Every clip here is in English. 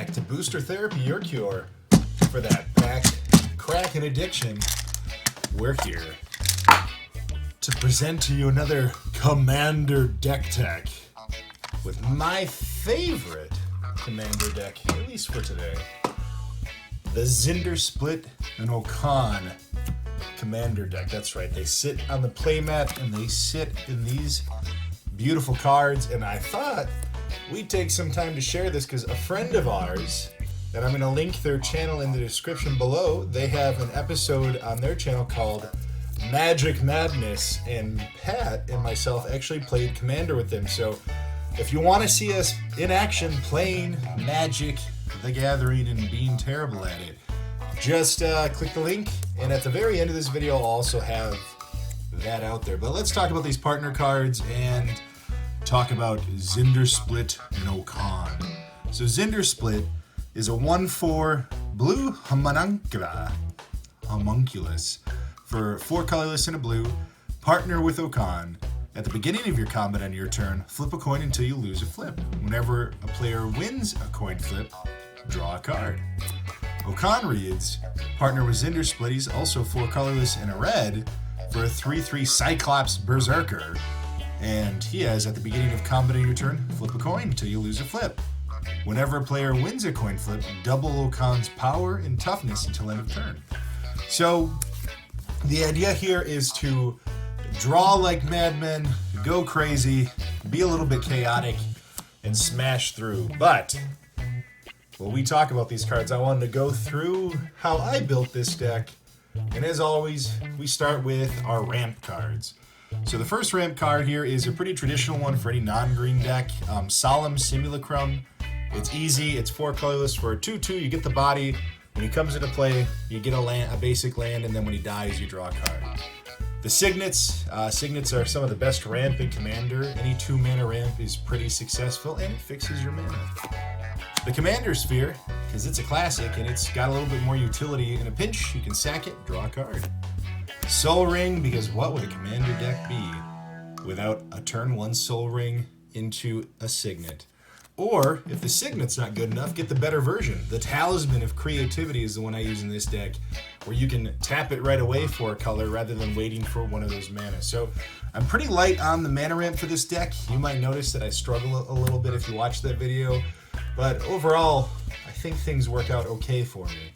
back to Booster Therapy, your cure for that back crack and addiction. We're here to present to you another Commander deck tech with my favorite Commander deck, at least for today, the Zndrsplt and Okaun Commander deck. That's right, they sit on the playmat and they sit in these beautiful cards, and I thought we'd take some time to share this because a friend of ours, and I'm going to link their channel in the description below, they have an episode on their channel called Magic Madness, and Pat and myself actually played Commander with them. So if you want to see us in action playing Magic the Gathering and being terrible at it, just click the link, and at the very end of this video I'll also have that out there. But let's talk about these partner cards and talk about Zndrsplt and Okaun. So Zndrsplt is a 1/4 blue homunculus for 4 colorless and a blue. Partner with Okaun. At the beginning of your combat on your turn, flip a coin until you lose a flip. Whenever a player wins a coin flip, draw a card. Okaun reads, partner with Zndrsplt, he's also 4 colorless and a red for a 3/3 Cyclops Berserker. And he has, at the beginning of combat on your turn, flip a coin until you lose a flip. Whenever a player wins a coin flip, double Okaun's power and toughness until end of turn. So the idea here is to draw like madmen, go crazy, be a little bit chaotic, and smash through. But when we talk about these cards, I wanted to go through how I built this deck. And as always, we start with our ramp cards. So the first ramp card here is a pretty traditional one for any non-green deck. Solemn Simulacrum. It's easy, it's 4 colorless for a 2/2, you get the body. When he comes into play, you get a basic land, and then when he dies, you draw a card. The Signets. Signets are some of the best ramp in Commander. Any 2-mana ramp is pretty successful, and it fixes your mana. The Commander Sphere, because it's a classic, and it's got a little bit more utility. In a pinch, you can sack it, draw a card. Soul Ring, because what would a Commander deck be without a turn 1 Soul Ring into a Signet? Or, if the Signet's not good enough, get the better version. The Talisman of Creativity is the one I use in this deck, where you can tap it right away for a color rather than waiting for one of those mana. So I'm pretty light on the mana ramp for this deck. You might notice that I struggle a little bit if you watch that video, but overall, I think things work out okay for me.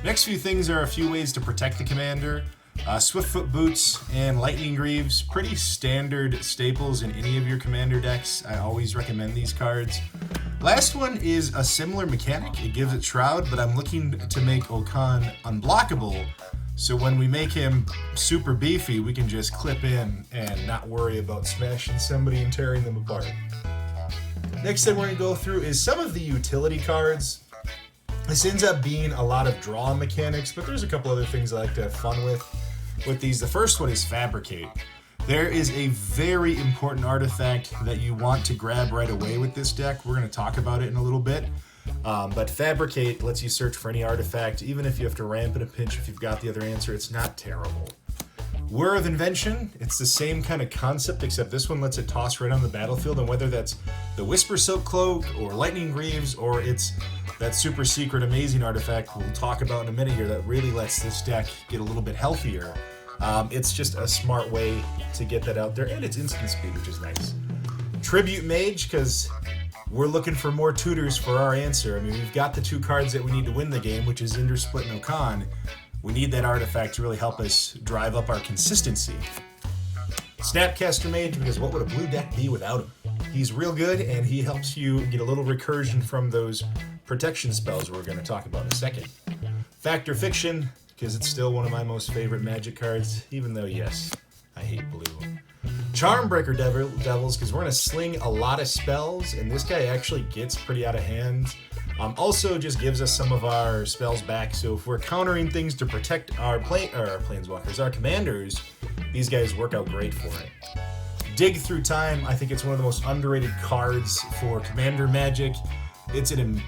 Next few things are a few ways to protect the Commander. Swiftfoot Boots and Lightning Greaves, pretty standard staples in any of your Commander decks. I always recommend these cards. Last one is a similar mechanic. It gives it Shroud, but I'm looking to make Okaun unblockable, so when we make him super beefy, we can just clip in and not worry about smashing somebody and tearing them apart. Next thing we're going to go through is some of the utility cards. This ends up being a lot of draw mechanics, but there's a couple other things I like to have fun with these. The first one is Fabricate. There is a very important artifact that you want to grab right away with this deck. We're going to talk about it in a little bit. But Fabricate lets you search for any artifact, even if you have to ramp in a pinch. If you've got the other answer, it's not terrible. Whir of Invention, it's the same kind of concept, except this one lets it toss right on the battlefield, and whether that's the Whisper Silk Cloak or Lightning Greaves, or it's that super secret amazing artifact we'll talk about in a minute here that really lets this deck get a little bit healthier. It's just a smart way to get that out there, and it's instant speed, which is nice. Tribute Mage, because we're looking for more tutors for our answer. I mean, we've got the 2 cards that we need to win the game, which is Zndrsplt and Okaun. We need that artifact to really help us drive up our consistency. Snapcaster Mage, because what would a blue deck be without him? He's real good, and he helps you get a little recursion from those protection spells we're going to talk about in a second. Factor Fiction, because it's still one of my most favorite Magic cards, even though, yes, I hate blue. Charmbreaker Devils, because we're going to sling a lot of spells, and this guy actually gets pretty out of hand. Also just gives us some of our spells back, so if we're countering things to protect our planeswalkers, our commanders, these guys work out great for it. Dig Through Time, I think it's one of the most underrated cards for Commander Magic. It's an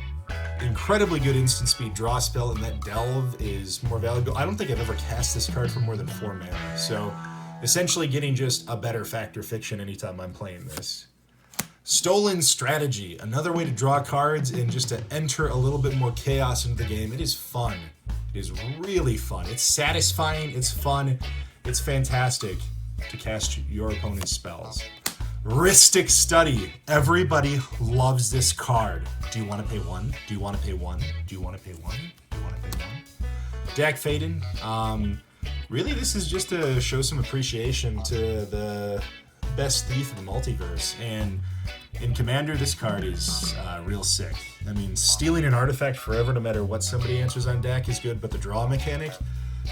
incredibly good instant speed draw spell, and that Delve is more valuable. I don't think I've ever cast this card for more than 4 mana, so essentially getting just a better Factor Fiction anytime I'm playing this. Stolen Strategy, another way to draw cards and just to enter a little bit more chaos into the game. It is fun. It is really fun. It's satisfying, it's fun, it's fantastic to cast your opponent's spells. Ristic Study. Everybody loves this card. Do you want to pay one? Do you want to pay one? Do you want to pay one? Do you want to pay one? Dak Faden. Really, this is just to show some appreciation to the best thief in the multiverse. And in Commander, this card is real sick. I mean, stealing an artifact forever, no matter what somebody answers on deck, is good, but the draw mechanic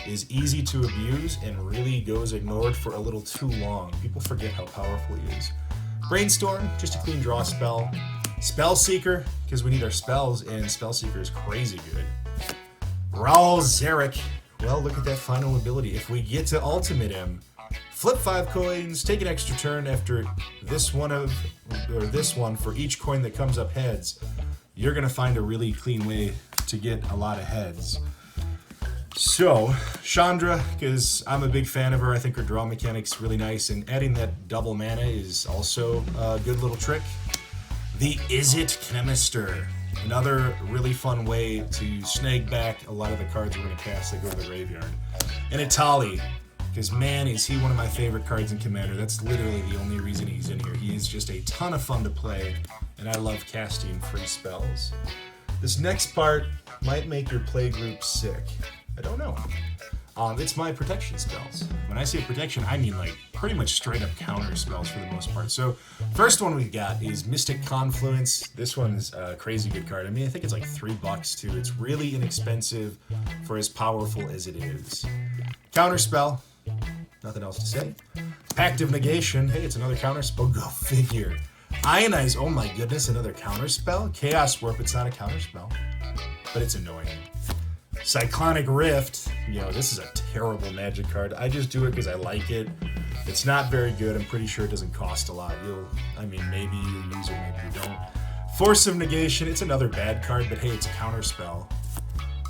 is easy to abuse and really goes ignored for a little too long. People forget how powerful he is. Brainstorm, just a clean draw spell. Spellseeker, because we need our spells, and Spellseeker is crazy good. Raul Zarek. Well, look at that final ability. If we get to ultimate him, flip 5 coins, take an extra turn after this one for each coin that comes up heads. You're going to find a really clean way to get a lot of heads. So, Chandra, because I'm a big fan of her, I think her draw mechanic's really nice, and adding that double mana is also a good little trick. The Izzet Chemister, another really fun way to snag back a lot of the cards we're going to cast that go to the graveyard. And Itali, because man, is he one of my favorite cards in Commander. That's literally the only reason he's in here. He is just a ton of fun to play, and I love casting free spells. This next part might make your play group sick. I don't know. It's my protection spells. When I say protection, I mean like pretty much straight up counter spells for the most part. So first one we've got is Mystic Confluence. This one's a crazy good card. I mean, I think it's like $3 too. It's really inexpensive for as powerful as it is. Counter spell. Nothing else to say. Pact of Negation. Hey, it's another counter spell. Go figure. Ionize. Oh my goodness, another counter spell. Chaos Warp. It's not a counter spell, but it's annoying. Cyclonic Rift. You know, this is a terrible Magic card. I just do it because I like it. It's not very good. I'm pretty sure it doesn't cost a lot. Maybe you use it, maybe you don't. Force of Negation. It's another bad card, but hey, it's a counter spell.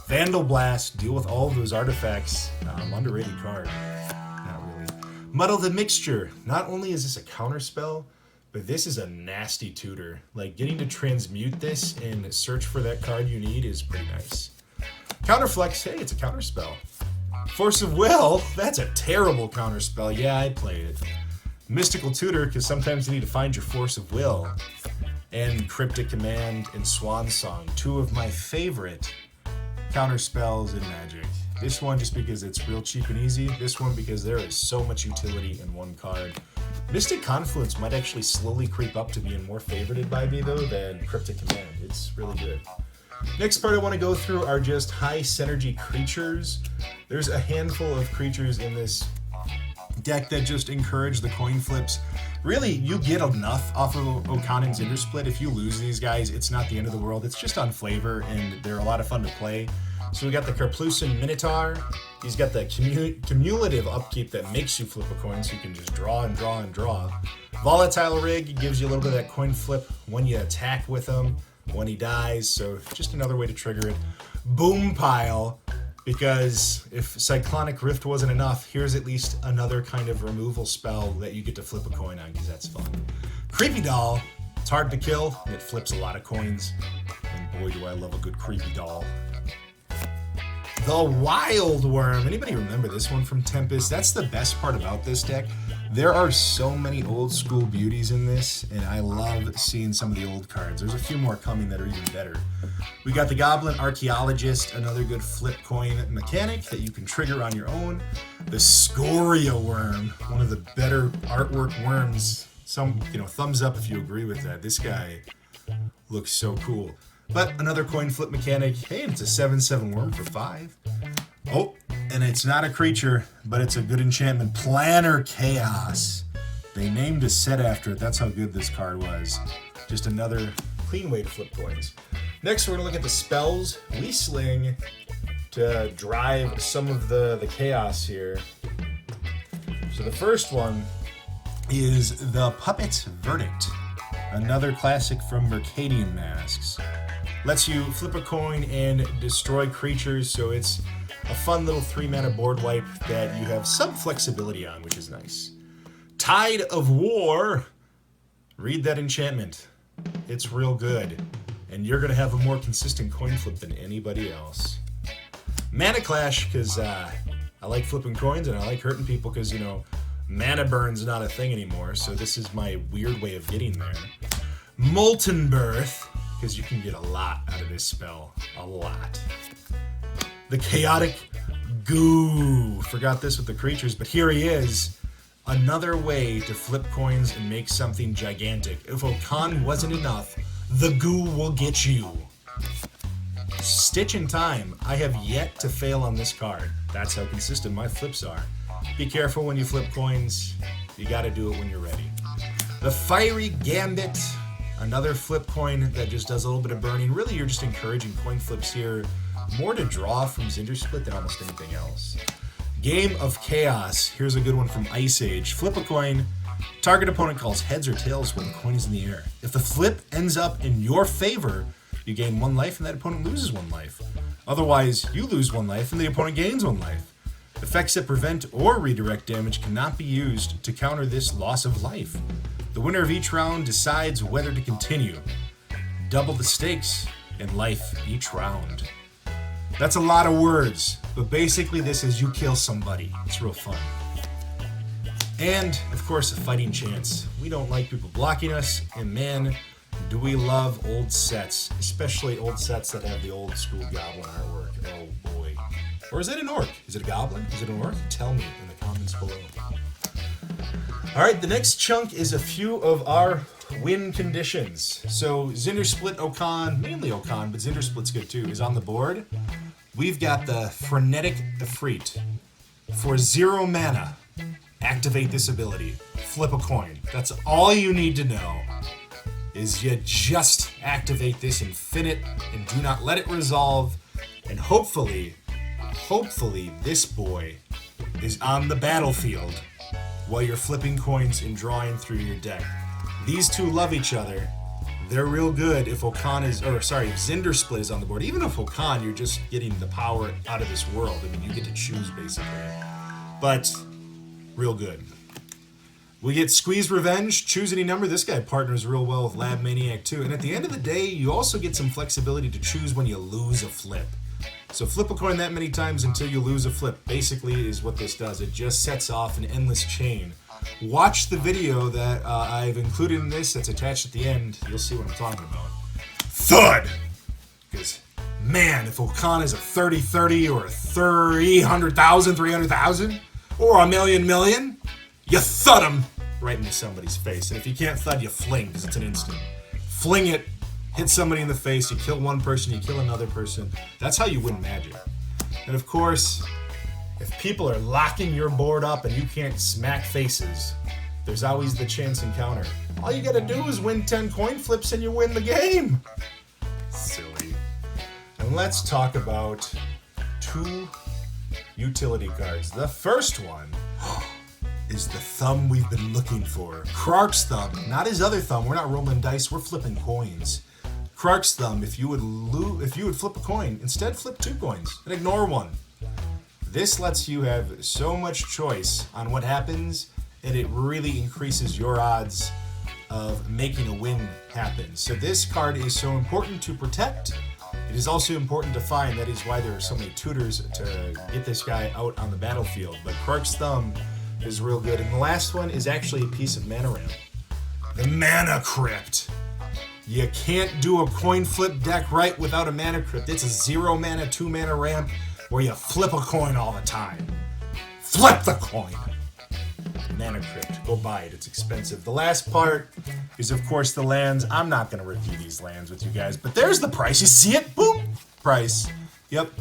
Vandal Blast. Deal with all of those artifacts. Underrated card. Not really. Muddle the Mixture. Not only is this a counter spell, but this is a nasty tutor. Like, getting to transmute this and search for that card you need is pretty nice. Counterflex, hey, it's a counterspell. Force of Will, that's a terrible counterspell. Yeah, I played it. Mystical Tutor, because sometimes you need to find your Force of Will. And Cryptic Command and Swan Song, two of my favorite counterspells in Magic. This one just because it's real cheap and easy. This one because there is so much utility in one card. Mystic Confluence might actually slowly creep up to being more favorited by me, though, than Cryptic Command. It's really good. Next part I want to go through are just high synergy creatures. There's a handful of creatures in this deck that just encourage the coin flips. Really, you get enough off of Okaun Zndrsplt. If you lose these guys, it's not the end of the world. It's just on flavor, and they're a lot of fun to play. So we got the Karplusan Minotaur. He's got the cumulative upkeep that makes you flip a coin, so you can just draw and draw and draw. Volatile Rig gives you a little bit of that coin flip when you attack with him, when he dies, so just another way to trigger it. Boom Pile, because if Cyclonic Rift wasn't enough, here's at least another kind of removal spell that you get to flip a coin on, because that's fun. Creepy Doll, it's hard to kill, it flips a lot of coins, and boy do I love a good Creepy Doll. The Wild Worm, anybody remember this one from Tempest? That's the best part about this deck. There are so many old school beauties in this, and I love seeing some of the old cards. There's a few more coming that are even better. We got the Goblin Archaeologist, another good flip coin mechanic that you can trigger on your own. The Scoria Worm, one of the better artwork worms. Thumbs up if you agree with that. This guy looks so cool. But another coin flip mechanic. Hey, it's a 7/7 worm for 5. Oh, and it's not a creature, but it's a good enchantment. Planner Chaos. They named a set after it. That's how good this card was. Just another clean way to flip coins. Next, we're going to look at the spells we sling to drive some of the chaos here. So the first one is the Puppet Verdict. Another classic from Mercadian Masks. Lets you flip a coin and destroy creatures, so it's a fun little 3-mana board wipe that you have some flexibility on, which is nice. Tide of War. Read that enchantment. It's real good. And you're going to have a more consistent coin flip than anybody else. Mana Clash, because I like flipping coins and I like hurting people because, you know, mana burn's not a thing anymore, so this is my weird way of getting there. Molten Birth, because you can get a lot out of this spell. A lot. The Chaotic Goo. Forgot this with the creatures, but here he is. Another way to flip coins and make something gigantic. If Okaun wasn't enough, the goo will get you. Stitch in Time. I have yet to fail on this card. That's how consistent my flips are. Be careful when you flip coins. You gotta do it when you're ready. The Fiery Gambit. Another flip coin that just does a little bit of burning. Really, you're just encouraging coin flips here. More to draw from Zndrsplt than almost anything else. Game of Chaos. Here's a good one from Ice Age. Flip a coin. Target opponent calls heads or tails when the coin is in the air. If the flip ends up in your favor, you gain 1 life and that opponent loses 1 life. Otherwise, you lose 1 life and the opponent gains 1 life. Effects that prevent or redirect damage cannot be used to counter this loss of life. The winner of each round decides whether to continue. Double the stakes in life each round. That's a lot of words, but basically this is you kill somebody. It's real fun. And, of course, a fighting chance. We don't like people blocking us, and man, do we love old sets, especially old sets that have the old school goblin artwork. Oh boy. Or is it an orc? Is it a goblin? Is it an orc? Tell me in the comments below. Alright, the next chunk is a few of our win conditions. So Zndrsplt, Okaun, mainly Okaun, but Zndrsplt's good too, is on the board. We've got the Frenetic Efreet. For 0 mana, activate this ability. Flip a coin. That's all you need to know. Is you just activate this infinite and do not let it resolve. And hopefully this boy is on the battlefield while you're flipping coins and drawing through your deck. These two love each other. They're real good if Okaun is, if Zndrsplt is on the board. Even if Okaun, you're just getting the power out of this world. I mean, you get to choose basically. But real good. We get Squeeze Revenge, choose any number. This guy partners real well with Lab Maniac too. And at the end of the day, you also get some flexibility to choose when you lose a flip. So flip a coin that many times until you lose a flip, basically is what this does. It just sets off an endless chain. Watch the video that I've included in this that's attached at the end. You'll see what I'm talking about. Thud! Because, man, if Okaun is a 30-30 or a 300,000 or a million, you thud him right into somebody's face. And if you can't thud, you fling, because it's an instant. Fling it, hit somebody in the face, you kill one person, you kill another person. That's how you win Magic. And of course, if people are locking your board up and you can't smack faces, there's always the chance encounter. All you gotta do is win 10 coin flips and you win the game. Silly. And let's talk about 2 utility cards. The first one is the thumb we've been looking for. Krark's Thumb, not his other thumb. We're not rolling dice, we're flipping coins. Krark's Thumb, if you would flip a coin, instead flip 2 coins and ignore 1. This lets you have so much choice on what happens, and it really increases your odds of making a win happen. So this card is so important to protect. It is also important to find. That is why there are so many tutors to get this guy out on the battlefield. But Krark's Thumb is real good. And the last one is actually a piece of mana ramp. The Mana Crypt. You can't do a coin flip deck right without a Mana Crypt. It's a 0 mana, 2 mana ramp where you flip a coin all the time. Flip the coin! Mana Crypt. Go buy it. It's expensive. The last part is, of course, the lands. I'm not going to review these lands with you guys, but there's the price. You see it? Boom! Price. Yep.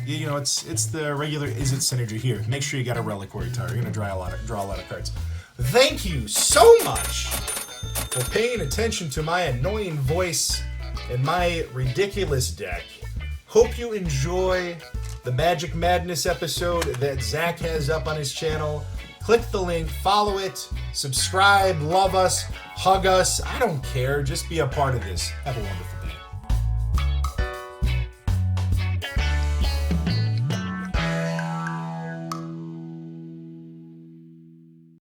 You know, it's the regular Is It synergy here. Make sure you got a Reliquary Tower. You're going to draw a lot of cards. Thank you so much for paying attention to my annoying voice and my ridiculous deck. Hope you enjoy the Magic Madness episode that Zach has up on his channel. Click the link, follow it, subscribe, love us, hug us. I don't care. Just be a part of this. Have a wonderful day.